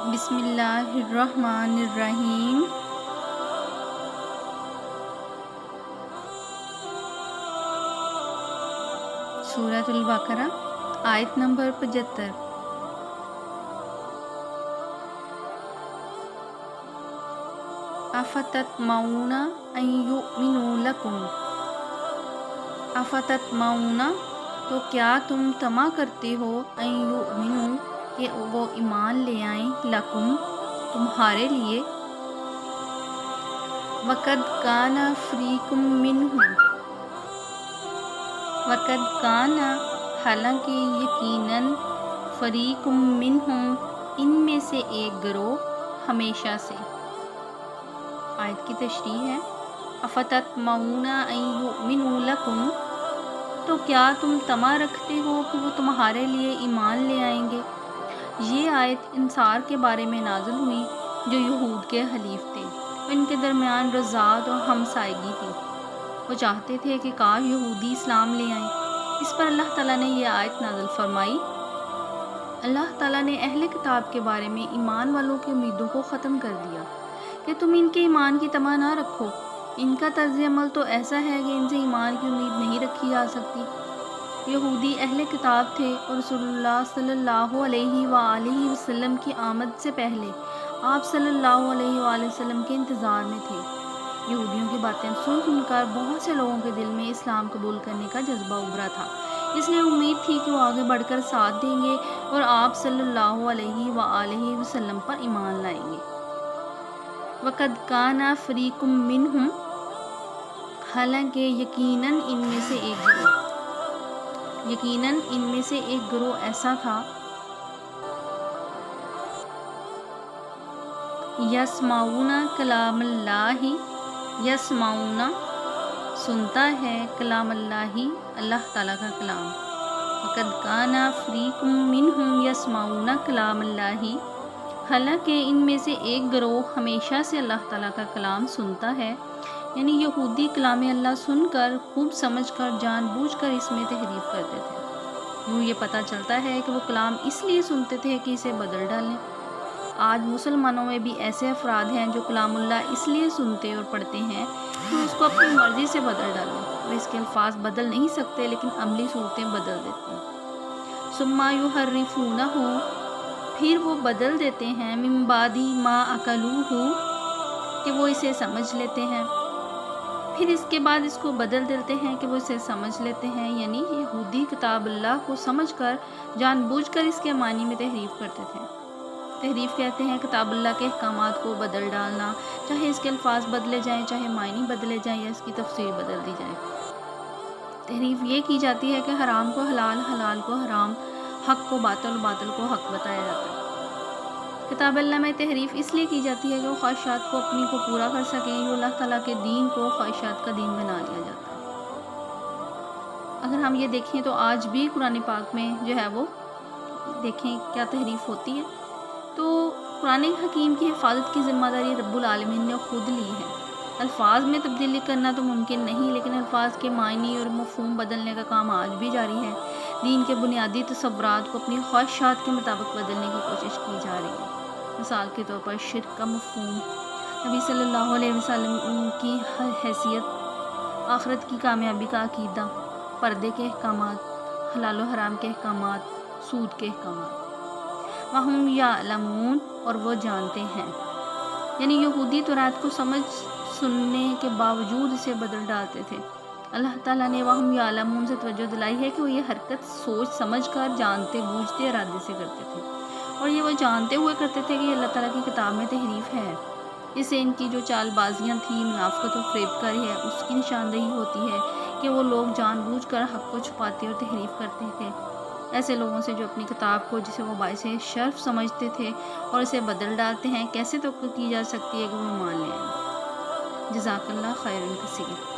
بسم اللہ الرحمن الرحیم۔ سورۃ البقرہ آیت نمبر 75۔ افتطمعون ان یؤمنوا لکم، افتطمعون تو کیا تم طمع کرتے ہو، ان یؤمنوا کہ وہ ایمان لے آئیں، لکم تمہارے لیے، وقد کان فریق منہم، وقد کان حالانکہ یقیناً، فریق منہم ان میں سے ایک گروہ، ہمیشہ سے۔ آیت کی تشریح ہے، افتطمعون ان یؤمنوا لکم تو کیا تم طمع رکھتے ہو کہ وہ تمہارے لیے ایمان لے آئیں گے۔ یہ آیت انصار کے بارے میں نازل ہوئی جو یہود کے حلیف تھے، ان کے درمیان رضاعت اور ہمسائیگی تھی۔ وہ چاہتے تھے کہ کاش یہودی اسلام لے آئیں۔ اس پر اللہ تعالیٰ نے یہ آیت نازل فرمائی۔ اللہ تعالیٰ نے اہل کتاب کے بارے میں ایمان والوں کی امیدوں کو ختم کر دیا کہ تم ان کے ایمان کی طمع نہ رکھو، ان کا طرز عمل تو ایسا ہے کہ ان سے ایمان کی امید نہیں رکھی جا سکتی۔ یہودی اہل کتاب تھے اور رسول اللہ صلی اللہ علیہ وآلہ وسلم کی آمد سے پہلے آپ صلی اللہ علیہ وآلہ وسلم کے انتظار میں تھے۔ یہودیوں کی باتیں سن کر بہت سے لوگوں کے دل میں اسلام قبول کرنے کا جذبہ ابھرا تھا، اس لیے امید تھی کہ وہ آگے بڑھ کر ساتھ دیں گے اور آپ صلی اللہ علیہ وآلہ وسلم پر ایمان لائیں گے۔ وَقَدْ كَانَ فَرِيقٌ مِّنْهُمْ حالانکہ یقیناً ان میں سے ایک گروہ ایسا تھا، یسمعون کلام اللہ، یسمعون سنتا ہے، کلام اللہ اللہ تعالیٰ کا کلام۔ وَقَدْ كَانَ فَرِيقٌ مِّنْهُمْ يَسْمَعُونَ كَلَامَ اللَّهِ حالانکہ ان میں سے ایک گروہ ہمیشہ سے اللہ تعالیٰ کا کلام سنتا ہے، یعنی یہودی کلام اللہ سن کر خوب سمجھ کر جان بوجھ کر اس میں تحریف کرتے تھے۔ یوں یہ پتہ چلتا ہے کہ وہ کلام اس لیے سنتے تھے کہ اسے بدل ڈالیں۔ آج مسلمانوں میں بھی ایسے افراد ہیں جو کلام اللہ اس لیے سنتے اور پڑھتے ہیں کہ اس کو اپنی مرضی سے بدل ڈالیں۔ وہ اس کے الفاظ بدل نہیں سکتے لیکن عملی صورتیں بدل دیتے ہیں۔ ثم یحرفونہ پھر وہ بدل دیتے ہیں، من بعد ما عقلوہ کہ وہ اسے سمجھ لیتے ہیں، پھر اس کے بعد اس کو بدل دیتے ہیں کہ وہ اسے سمجھ لیتے ہیں، یعنی یہودی کتاب اللہ کو سمجھ کر جان بوجھ کر اس کے معنی میں تحریف کرتے تھے۔ تحریف کہتے ہیں کتاب اللہ کے احکامات کو بدل ڈالنا، چاہے اس کے الفاظ بدلے جائیں، چاہے معنی بدلے جائیں یا اس کی تفسیر بدل دی جائے۔ تحریف یہ کی جاتی ہے کہ حرام کو حلال، حلال کو حرام، حق کو باطل اور باطل کو حق بتایا جاتا ہے۔ کتاب اللہ میں تحریف اس لیے کی جاتی ہے کہ وہ خواہشات کو اپنی کو پورا کر سکیں، یہ اللہ تعالیٰ کے دین کو خواہشات کا دین بنا لیا جاتا ہے۔ اگر ہم یہ دیکھیں تو آج بھی قرآن پاک میں جو ہے وہ دیکھیں کیا تحریف ہوتی ہے، تو قرآن حکیم کی حفاظت کی ذمہ داری رب العالمین نے خود لی ہے۔ الفاظ میں تبدیلی کرنا تو ممکن نہیں، لیکن الفاظ کے معنی اور مفہوم بدلنے کا کام آج بھی جاری ہے۔ دین کے بنیادی تصورات کو اپنی خواہشات کے مطابق بدلنے کی کوشش کی جا رہی ہے۔ مثال کے طور پر شرک کا مفہوم، نبی صلی اللہ علیہ وسلم کی حیثیت، آخرت کی کامیابی کا عقیدہ، پردے کے احکامات، حلال و حرام کے احکامات، سود کے احکامات۔ وَهُمْ يَعْلَمُونَ اور وہ جانتے ہیں، یعنی یہودی تورات کو سمجھ سننے کے باوجود اسے بدل ڈالتے تھے۔ اللہ تعالیٰ نے وَهُمْ يَعْلَمُونَ سے توجہ دلائی ہے کہ وہ یہ حرکت سوچ سمجھ کر جانتے بوجھتے ارادے سے کرتے تھے، اور یہ وہ جانتے ہوئے کرتے تھے کہ یہ اللہ تعالیٰ کی کتاب میں تحریف ہے۔ اس سے ان کی جو چال بازیاں تھیں، منافقت و فریب کاری ہے، اس کی نشاندہی ہوتی ہے کہ وہ لوگ جان بوجھ کر حق کو چھپاتے اور تحریف کرتے تھے۔ ایسے لوگوں سے جو اپنی کتاب کو جسے وہ باعث شرف سمجھتے تھے اور اسے بدل ڈالتے ہیں، کیسے توقع کی جا سکتی ہے کہ وہ ایمان لے آئیں۔ جزاک اللہ خیرا کثیرا۔